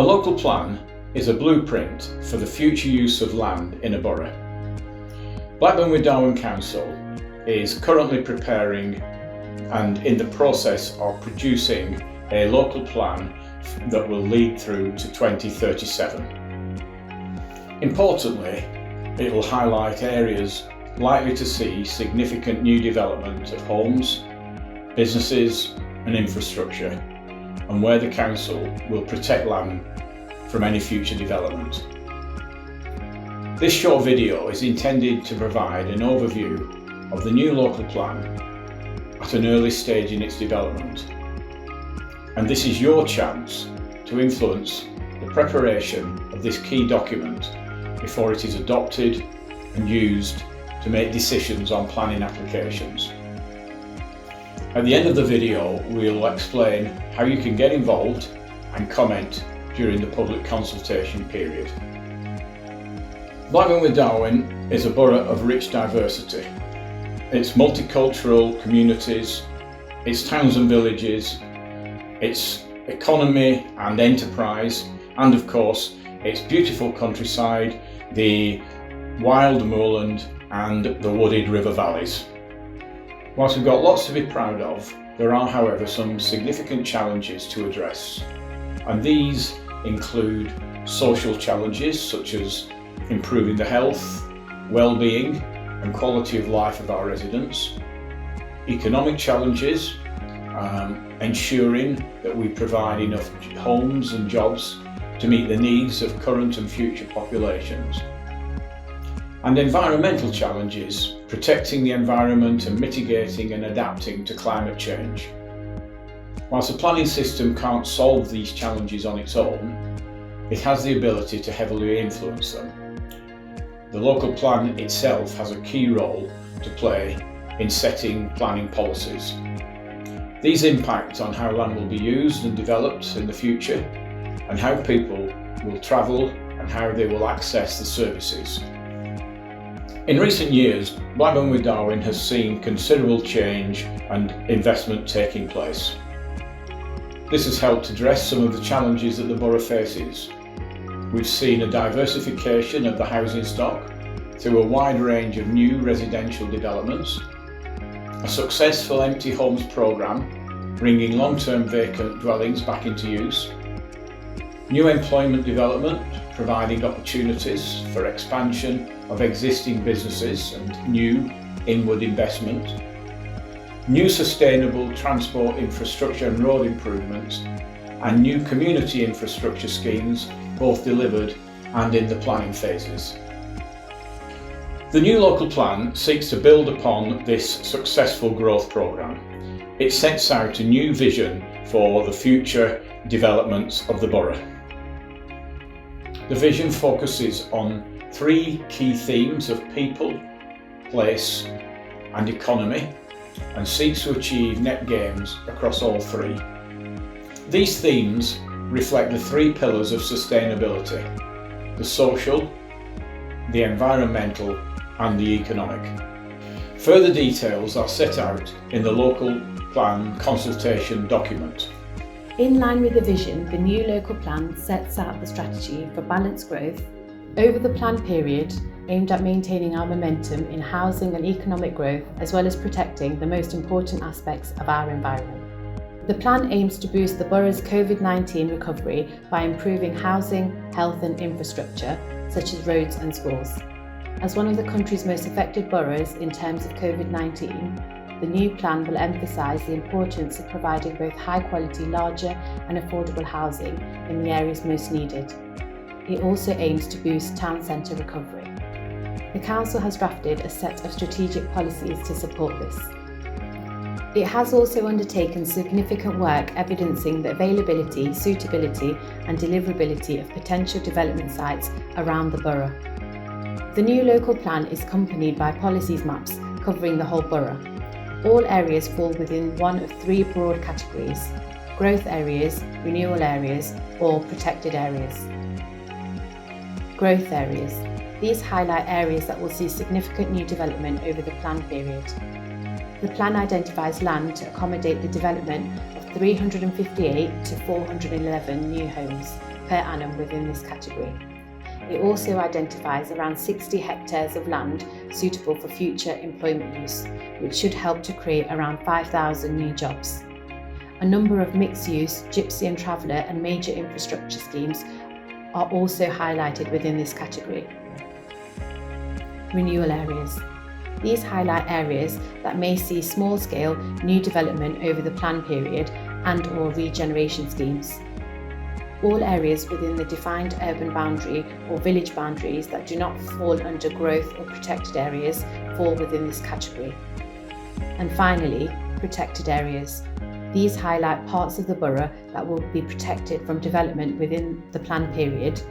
local plan is a blueprint for the future use of land in a borough. Blackburn with Darwen Council is currently preparing and in the process of producing a local plan that will lead through to 2037. Importantly, it will highlight areas likely to see significant new development of homes, businesses and infrastructure, and where the council will protect land from any future development. This short video is intended to provide an overview of the new local plan at an early stage in its development, and this is your chance to influence the preparation of this key document before it is adopted and used to make decisions on planning applications. At the end of the video, we'll explain how you can get involved and comment during the public consultation period. Blackburn with Darwen is a borough of rich diversity. Its multicultural communities, its towns and villages, its economy and enterprise, and of course its beautiful countryside, the wild moorland and the wooded river valleys. Whilst we've got lots to be proud of, there are however some significant challenges to address, and these include social challenges such as improving the health, well-being and quality of life of our residents, economic challenges, ensuring that we provide enough homes and jobs to meet the needs of current and future populations, and environmental challenges, protecting the environment and mitigating and adapting to climate change. Whilst the planning system can't solve these challenges on its own, it has the ability to heavily influence them. The local plan itself has a key role to play in setting planning policies. These impact on how land will be used and developed in the future, and how people will travel and how they will access the services. In recent years, Blackburn with Darwen has seen considerable change and investment taking place. This has helped address some of the challenges that the borough faces. We've seen a diversification of the housing stock through a wide range of new residential developments, a successful empty homes programme bringing long-term vacant dwellings back into use, new employment development providing opportunities for expansion of existing businesses and new inward investment, new sustainable transport infrastructure and road improvements, and new community infrastructure schemes both delivered and in the planning phases. The new local plan seeks to build upon this successful growth programme. It sets out a new vision for the future developments of the borough. The vision focuses on three key themes of people, place and economy, and seeks to achieve net gains across all three. These themes reflect the three pillars of sustainability: the social, the environmental and the economic. Further details are set out in the local plan consultation document. In line with the vision, the new local plan sets out the strategy for balanced growth over the plan period, aimed at maintaining our momentum in housing and economic growth, as well as protecting the most important aspects of our environment. The plan aims to boost the borough's COVID-19 recovery by improving housing, health and infrastructure, such as roads and schools. As one of the country's most affected boroughs in terms of COVID-19, the new plan will emphasise the importance of providing both high-quality, larger and affordable housing in the areas most needed. It also aims to boost town centre recovery. The Council has drafted a set of strategic policies to support this. It has also undertaken significant work evidencing the availability, suitability and deliverability of potential development sites around the borough. The new local plan is accompanied by policies maps covering the whole borough. All areas fall within one of three broad categories: growth areas, renewal areas or protected areas. Growth areas. These highlight areas that will see significant new development over the plan period. The plan identifies land to accommodate the development of 358 to 411 new homes, per annum within this category. It also identifies around 60 hectares of land suitable for future employment use, which should help to create around 5,000 new jobs. A number of mixed-use, gypsy and traveller and major infrastructure schemes are also highlighted within this category. Renewal areas. These highlight areas that may see small-scale new development over the plan period and/or regeneration schemes. All areas within the defined urban boundary or village boundaries that do not fall under growth or protected areas fall within this category. And finally, protected areas. These highlight parts of the borough that will be protected from development within the plan period,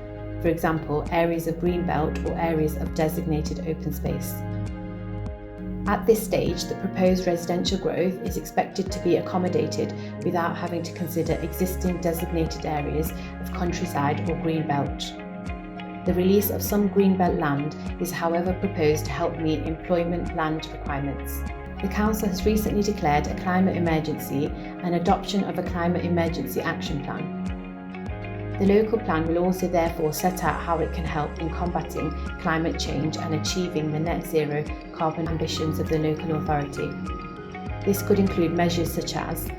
for example, areas of greenbelt or areas of designated open space. At this stage, the proposed residential growth is expected to be accommodated without having to consider existing designated areas of countryside or greenbelt. The release of some greenbelt land is however proposed to help meet employment land requirements. The Council has recently declared a climate emergency and adoption of a climate emergency action plan. The local plan will also therefore set out how it can help in combating climate change and achieving the net zero carbon ambitions of the local authority. This could include measures such as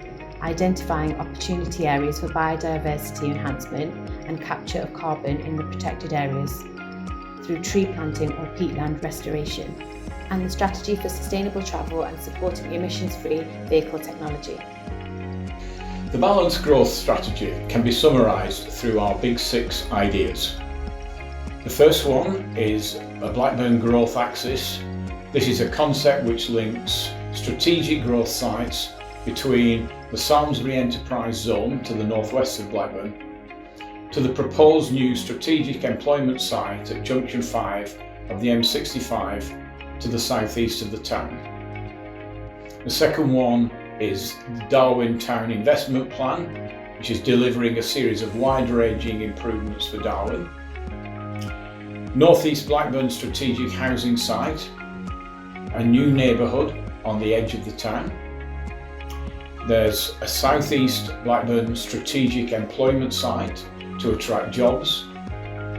identifying opportunity areas for biodiversity enhancement and capture of carbon in the protected areas through tree planting or peatland restoration, and the strategy for sustainable travel and supporting emissions-free vehicle technology. The balanced growth strategy can be summarised through our big 6 ideas. The first one is a Blackburn growth axis. This is a concept which links strategic growth sites between the Samlesbury Enterprise Zone to the northwest of Blackburn to the proposed new strategic employment site at Junction 5 of the M65 to the southeast of the town. The second one is the Darwen Town Investment Plan, which is delivering a series of wide-ranging improvements for Darwen. North East Blackburn Strategic Housing Site, a new neighbourhood on the edge of the town. There's a South East Blackburn Strategic Employment Site to attract jobs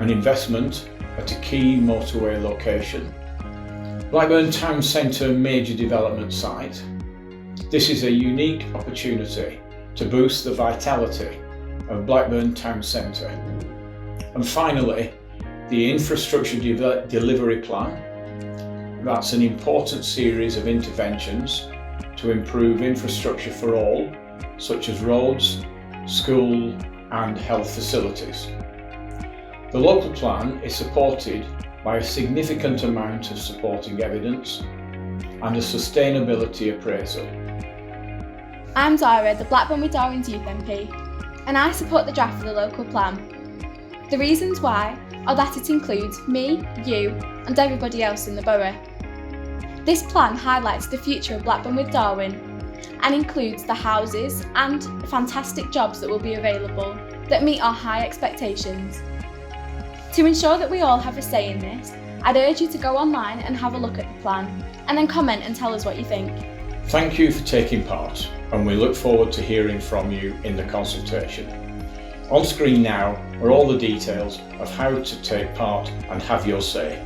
and investment at a key motorway location. Blackburn Town Centre Major Development Site. This is a unique opportunity to boost the vitality of Blackburn Town Centre. And finally, the Infrastructure Delivery Plan. That's an important series of interventions to improve infrastructure for all, such as roads, school and health facilities. The local plan is supported by a significant amount of supporting evidence and a sustainability appraisal. I'm Zara, the Blackburn with Darwen's Youth MP, and I support the draft of the local plan. The reasons why are that it includes me, you, and everybody else in the borough. This plan highlights the future of Blackburn with Darwen and includes the houses and fantastic jobs that will be available that meet our high expectations. To ensure that we all have a say in this, I'd urge you to go online and have a look at the plan, and then comment and tell us what you think. Thank you for taking part, and we look forward to hearing from you in the consultation. On screen now are all the details of how to take part and have your say.